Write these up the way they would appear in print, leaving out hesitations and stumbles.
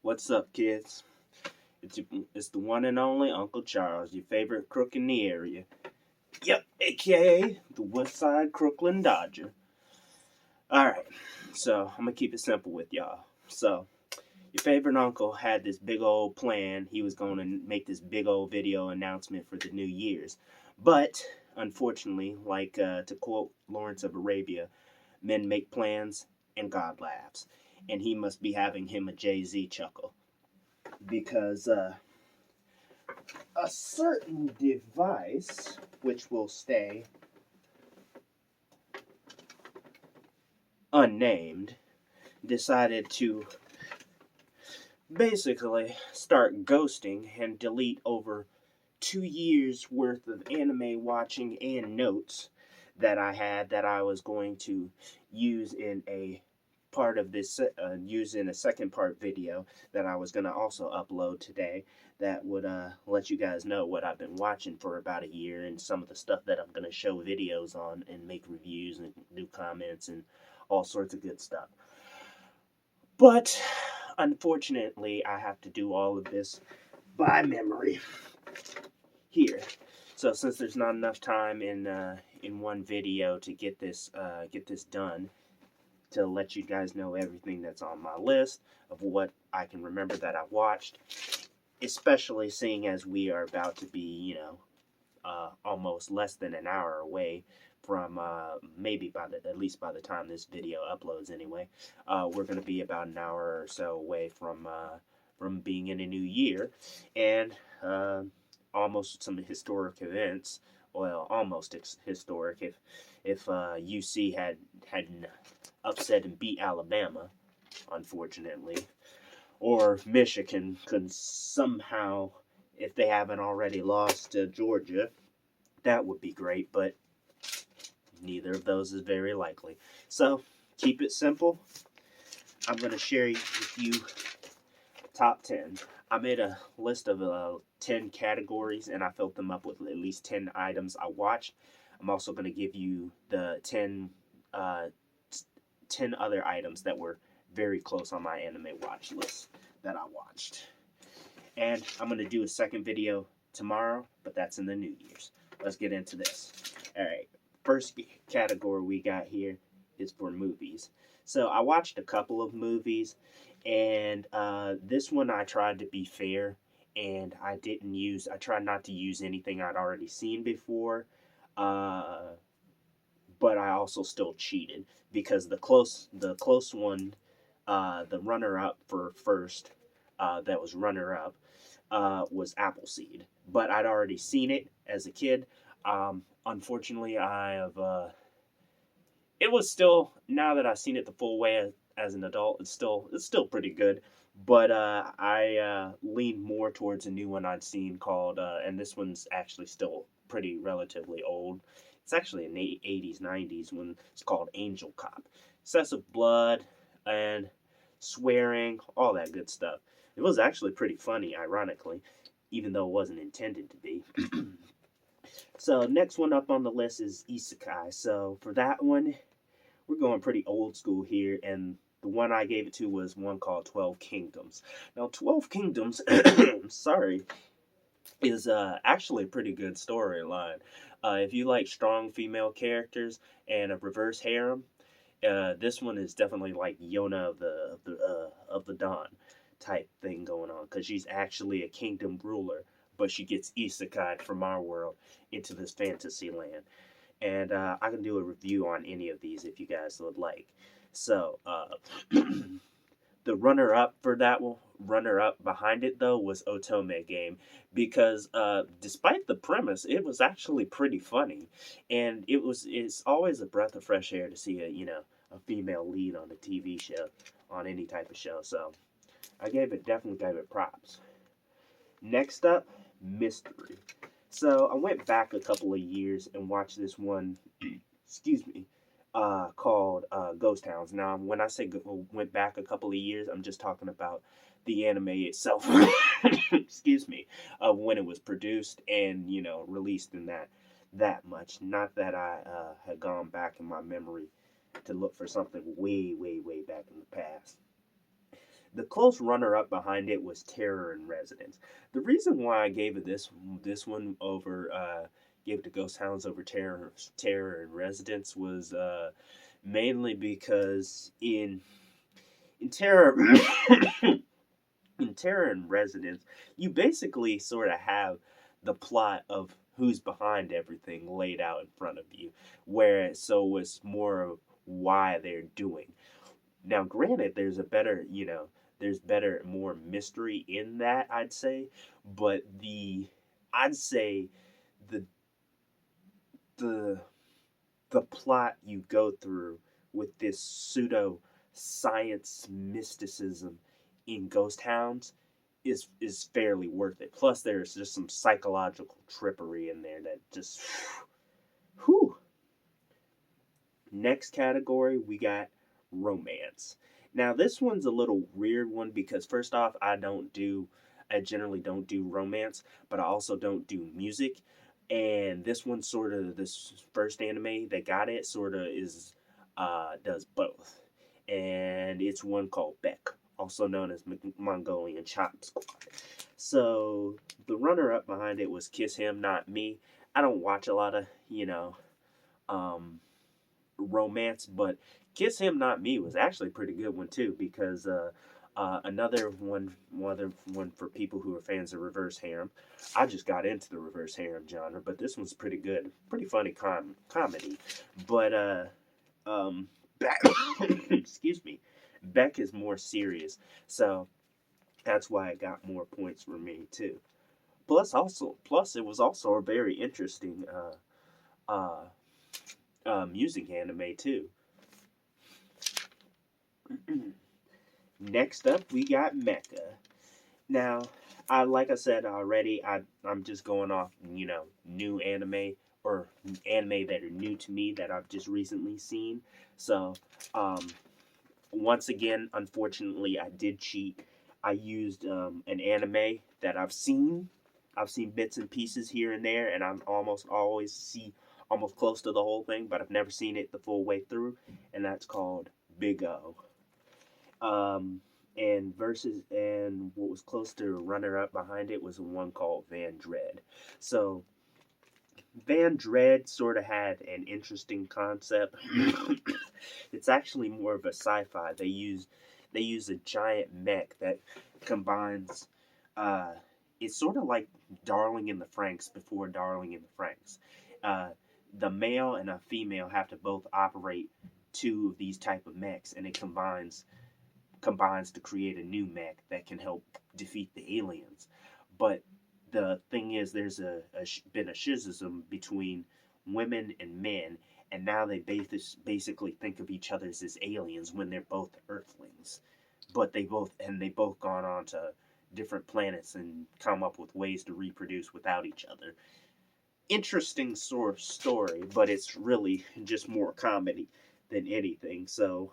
What's up, kids? It's the one and only Uncle Charles, your favorite crook in the area. Yep, aka the Westside Crooklyn Dodger. Alright, so I'm gonna keep it simple with y'all. So, your favorite uncle had this big old plan. He was going to make this big old video announcement for the New Year's. But, unfortunately, to quote Lawrence of Arabia, men make plans and God laughs. And he must be having him a Jay-Z chuckle. Because a certain device, which will stay unnamed, decided to basically start ghosting and delete over 2 years worth of anime watching and notes that I had that I was going to use in a part of this use in a second part video that I was going to also upload today that would let you guys know what I've been watching for about a year and some of the stuff that I'm going to show videos on and make reviews and do comments and all sorts of good stuff. But unfortunately, I have to do all of this by memory here. So since there's not enough time in one video to get this done, to let you guys know everything that's on my list of what I can remember that I watched, especially seeing as we are about to be, almost less than an hour away from maybe at least by the time this video uploads anyway, we're going to be about an hour or so away from being in a new year, and almost some historic events. Well, almost historic if UC had upset and beat Alabama, unfortunately, or Michigan could somehow, if they haven't already lost to Georgia, that would be great, but neither of those is very likely. So, keep it simple. I'm going to share with you top 10. I made a list of 10 categories, and I filled them up with at least 10 items I watched. I'm also going to give you the 10 other items that were very close on my anime watch list that I watched. And I'm going to do a second video tomorrow, but that's in the New Year's. Let's get into this. Alright, first category we got here is for movies. So I watched a couple of movies, and this one I tried to be fair, and I tried not to use anything I'd already seen before, but I also still cheated because the close one, the runner-up for first, that was runner-up, was Appleseed. But I'd already seen it as a kid. Unfortunately, I have. It was still, now that I've seen it the full way as an adult, it's still pretty good. But I leaned more towards a new one I'd seen called, and this one's actually still pretty relatively old. It's actually in the 80s, 90s when it's called Angel Cop. Excessive blood and swearing, all that good stuff. It was actually pretty funny, ironically, even though it wasn't intended to be. So next one up on the list is Isekai. So for that one, we're going pretty old school here, and the one I gave it to was one called 12 Kingdoms. Now 12 Kingdoms, sorry, is actually a pretty good storyline. If you like strong female characters and a reverse harem, this one is definitely like Yona of the Dawn type thing going on, because she's actually a kingdom ruler, but she gets isekai from our world into this fantasy land. And I can do a review on any of these if you guys would like. So, the runner-up for that one, runner-up behind it, though, was Otome Game. Because despite the premise, it was actually pretty funny. And it's always a breath of fresh air to see a female lead on a TV show, on any type of show. So, I definitely gave it props. Next up, Mystery. So I went back a couple of years and watched this one, excuse me, called Ghost Towns. Now, when I say went back a couple of years, I'm just talking about the anime itself, excuse me, when it was produced and, released in that much. Not that I had gone back in my memory to look for something way, way, way back in the past. The close runner-up behind it was Terror in Residence. The reason why I gave it this one over gave it to Ghost Hounds over Terror in Residence was mainly because in Terror in Terror in Residence, you basically sort of have the plot of who's behind everything laid out in front of you, whereas so it's more of why they're doing. Now, granted, there's better, more mystery in that, I'd say, but I'd say the the the plot you go through with this pseudo science mysticism in Ghost Hounds is fairly worth it. Plus, there's just some psychological trippery in there that just, whew. Next category, we got romance. Now, this one's a little weird one because first off, I generally don't do romance, but I also don't do music. And this first anime that got it sort of does both. And it's one called Beck, also known as Mongolian Chop Squad. So the runner up behind it was Kiss Him, Not Me. I don't watch a lot of, romance, but Kiss Him Not Me was actually a pretty good one too, because another one for people who are fans of reverse harem. I just got into the reverse harem genre, but this one's pretty good, pretty funny comedy. But Beck, excuse me, Beck is more serious, so that's why it got more points for me too. Plus it was also a very interesting music anime too. Next up, we got Mecha. Now, like I said already, I'm just going off new anime or anime that are new to me that I've just recently seen. So, once again, unfortunately, I did cheat. I used an anime that I've seen. I've seen bits and pieces here and there, and I'm almost always see almost close to the whole thing, but I've never seen it the full way through, and that's called Big O. And what was close to runner up behind it was one called Van Dread. So Van Dread sort of had an interesting concept. It's actually more of a sci-fi. They use a giant mech that combines. It's sort of like Darling in the Franxx before Darling in the Franxx. The male and a female have to both operate two of these type of mechs, and it combines to create a new mech that can help defeat the aliens. But the thing is, there's been a schism between women and men, and now they basically think of each other as aliens when they're both Earthlings. But they both gone on to different planets and come up with ways to reproduce without each other. Interesting sort of story, but it's really just more comedy than anything. So,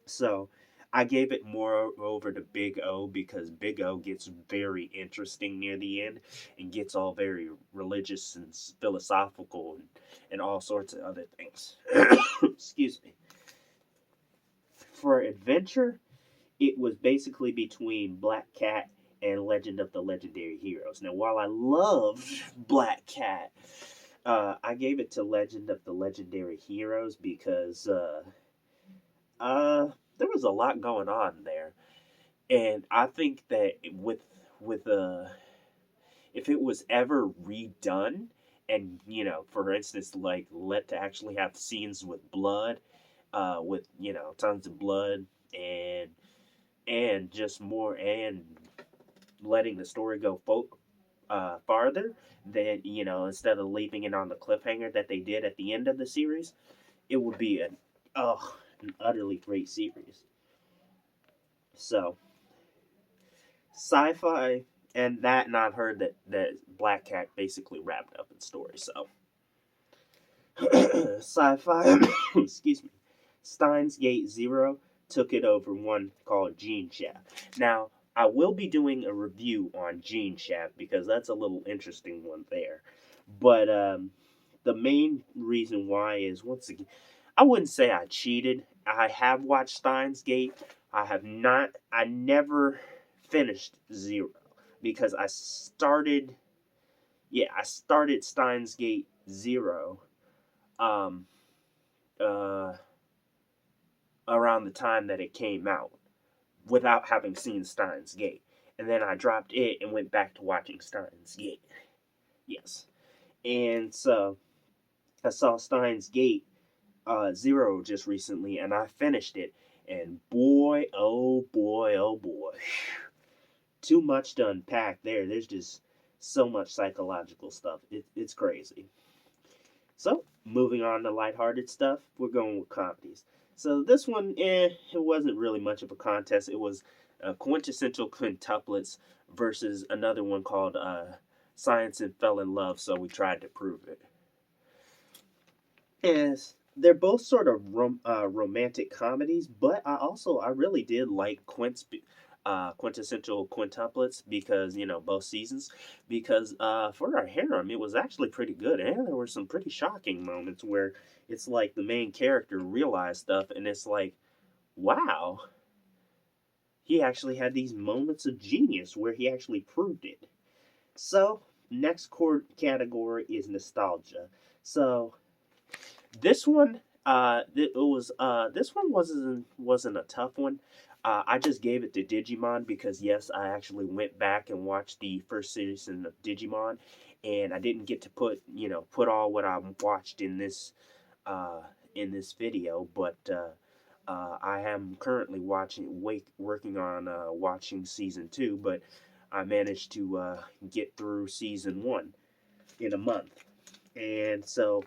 so I gave it more over to Big O because Big O gets very interesting near the end and gets all very religious and philosophical and all sorts of other things. Excuse me. For adventure, it was basically between Black Cat and Legend of the Legendary Heroes. Now, while I love Black Cat, I gave it to Legend of the Legendary Heroes because there was a lot going on there, and I think that with if it was ever redone, and for instance, like let to actually have scenes with blood, with tons of blood and just more and letting the story go farther, than instead of leaving it on the cliffhanger that they did at the end of the series, it would be an utterly great series. So sci-fi and I've heard that Black Cat basically wrapped up its story. So sci-fi, excuse me, Steins Gate Zero took it over one called Gene Shaft. Now, I will be doing a review on Gene Shaft because that's a little interesting one there. But the main reason why is, once again, I wouldn't say I cheated. I have watched Steins Gate, I never finished Zero because I started Steins Gate Zero um, uh, around the time that it came out without having seen Steins Gate. And then I dropped it and went back to watching Steins Gate. Yes. And so I saw Steins Gate Zero just recently, and I finished it. And boy, oh boy, oh boy. Too much to unpack there. There's just so much psychological stuff. It's crazy. So, moving on to lighthearted stuff, we're going with comedies. So this one, it wasn't really much of a contest. It was quintessential quintuplets versus another one called Science and Fell in Love. So we tried to prove it. And they're both sort of romantic comedies, but I really did like quintessential quintuplets because both seasons because for our harem it was actually pretty good, and there were some pretty shocking moments where it's like the main character realized stuff and it's like, wow, he actually had these moments of genius where he actually proved it. So next core category is nostalgia. So this one, this one wasn't a tough one. I just gave it to Digimon because yes, I actually went back and watched the first season of Digimon, and I didn't get to put all what I watched in this video, but I am currently working on watching season 2, but I managed to get through season 1 in a month, and so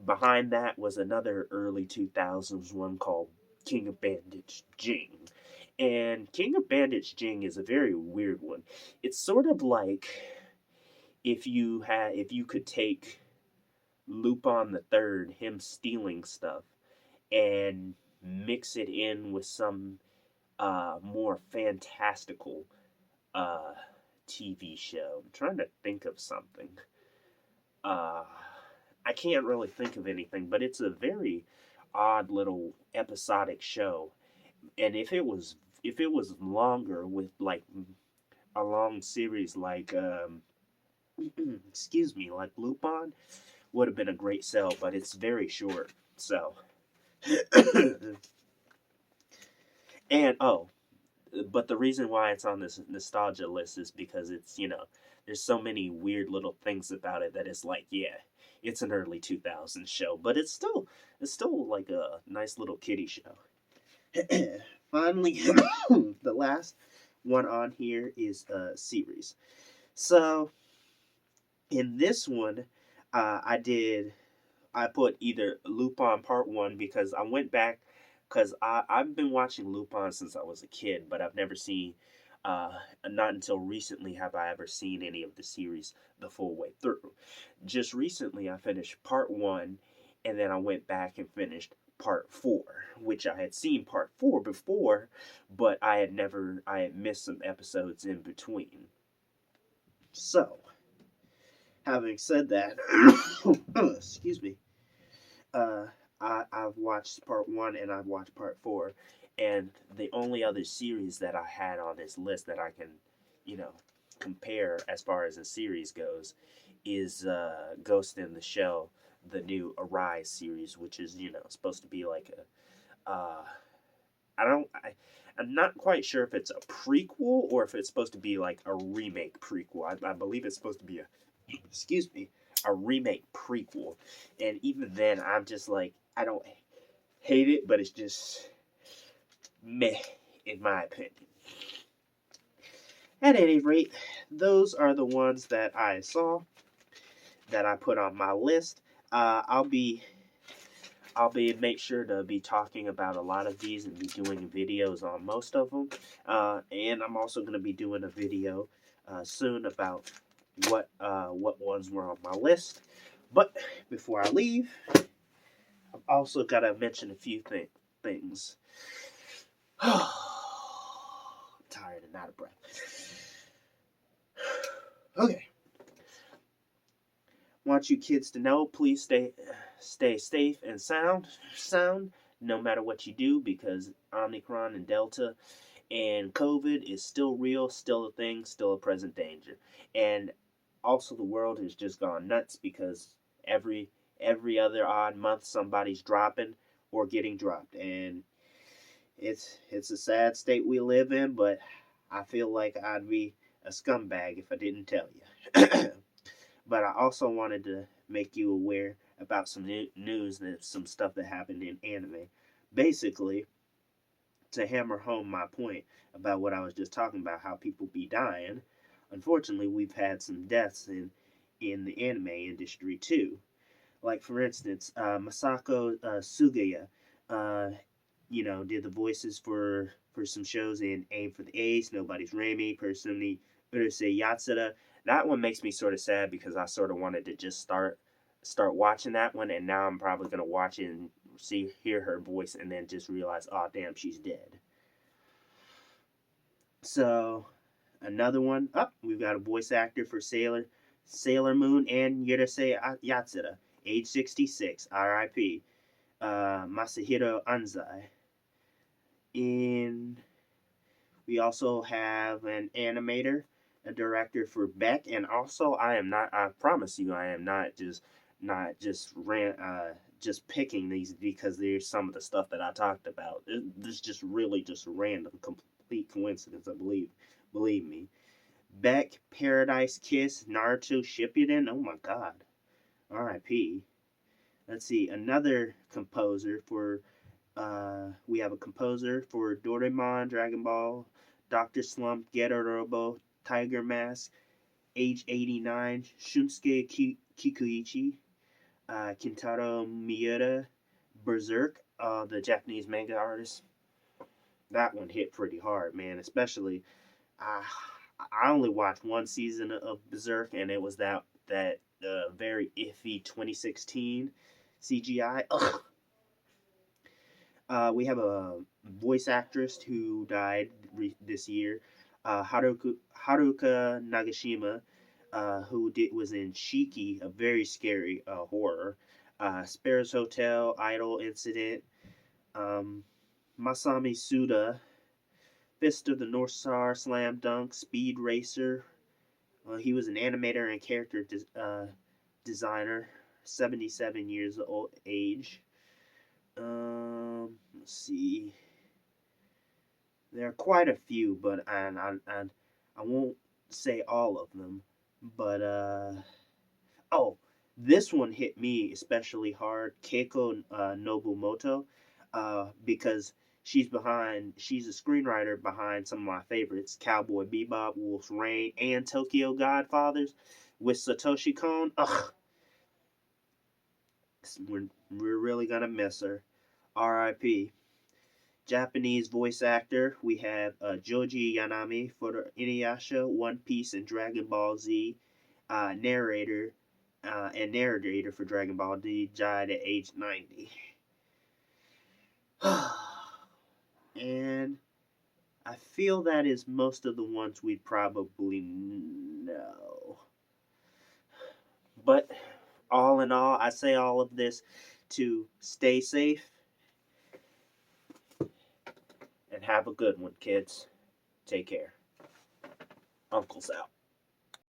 behind that was another early 2000s one called King of Bandits Jing. And King of Bandits Jing is a very weird one. It's sort of like if you could take Lupin the Third, him stealing stuff, and mix it in with some more fantastical uh, TV show. I'm trying to think of something. Uh, I can't really think of anything, but it's a very odd little episodic show. And if it was longer with like a long series like excuse me, like Lupin, would have been a great sell, but it's very short. So and but the reason why it's on this nostalgia list is because it's, there's so many weird little things about it that it's like, yeah, it's an early 2000s show, but it's still like a nice little kiddie show. Finally, the last one on here is a series. So in this one, I put either Lupin Part 1 because I went back because I've been watching Lupin since I was a kid, but I've never seen, not until recently have I ever seen any of the series the full way through. Just recently I finished Part 1, and then I went back and finished Part 4, which I had seen Part 4 before, but I had missed some episodes in between. So, having said that, excuse me, uh, I've watched Part 1 and I've watched Part 4, and the only other series that I had on this list that I can, compare as far as a series goes is Ghost in the Shell, the new Arise series, which is, supposed to be like I'm not quite sure if it's a prequel or if it's supposed to be like a remake prequel. I believe it's supposed to be excuse me, a remake prequel. And even then, I'm just like, I don't hate it, but it's just meh, in my opinion. At any rate, those are the ones that I saw that I put on my list. I'll be make sure to be talking about a lot of these and be doing videos on most of them. And I'm also going to be doing a video soon about what ones were on my list. But before I leave, I've also got to mention a few things. I'm tired and out of breath. Okay. Want you kids to know, please stay safe and sound. no matter what you do, because Omicron and Delta and COVID is still real, still a thing, still a present danger. And also the world has just gone nuts because every other odd month somebody's dropping or getting dropped, and it's a sad state we live in, but I feel like I'd be a scumbag if I didn't tell you. But I also wanted to make you aware about some news and some stuff that happened in anime. Basically, to hammer home my point about what I was just talking about, how people be dying. Unfortunately, we've had some deaths in the anime industry too. Like for instance, Masako Sugaya, uh, did the voices for some shows in Aim for the Ace, Nobody's Remy, Personally Urusei Yatsura. That one makes me sort of sad because I sort of wanted to just start watching that one, and now I'm probably gonna watch it and hear her voice, and then just realize, oh damn, she's dead. So another one up. We've got a voice actor for Sailor Moon and Urusei Yatsura, age 66, R.I.P. Masahiro Anzai. In We also have an animator, a director for Beck, and also I am not. I promise you, I am not just picking these because there's some of the stuff that I talked about. This just really just random, complete coincidence. I believe me. Beck, Paradise Kiss, Naruto Shippuden. Oh my God, R.I.P. Let's see, another composer for we have a composer for Doraemon, Dragon Ball, Doctor Slump, Getter Robo, Tiger Mask, age 89, Shunsuke Kikuichi, Kintaro Miura, Berserk, the Japanese manga artist. That one hit pretty hard, man. Especially, uh, I only watched one season of Berserk, and it was that very iffy 2016 CGI. Ugh. We have a voice actress who died this year, Haruka Nagashima, who was in Shiki, a very scary horror, Sparrow's Hotel, Idol Incident, Masami Suda, Fist of the North Star, Slam Dunk, Speed Racer. He was an animator and character designer, 77 years old age. Let's see. There are quite a few, but I won't say all of them. But oh, this one hit me especially hard, Keiko Nobumoto, because she's a screenwriter behind some of my favorites, Cowboy Bebop, Wolf's Rain, and Tokyo Godfathers, with Satoshi Kon. Ugh, we're really gonna miss her. R.I.P. Japanese voice actor, we have Joji Yanami for Inuyasha, One Piece, and Dragon Ball Z. Narrator for Dragon Ball Z died at age 90. And I feel that is most of the ones we probably know. But all in all, I say all of this to stay safe and have a good one, kids. Take care. Uncle's out.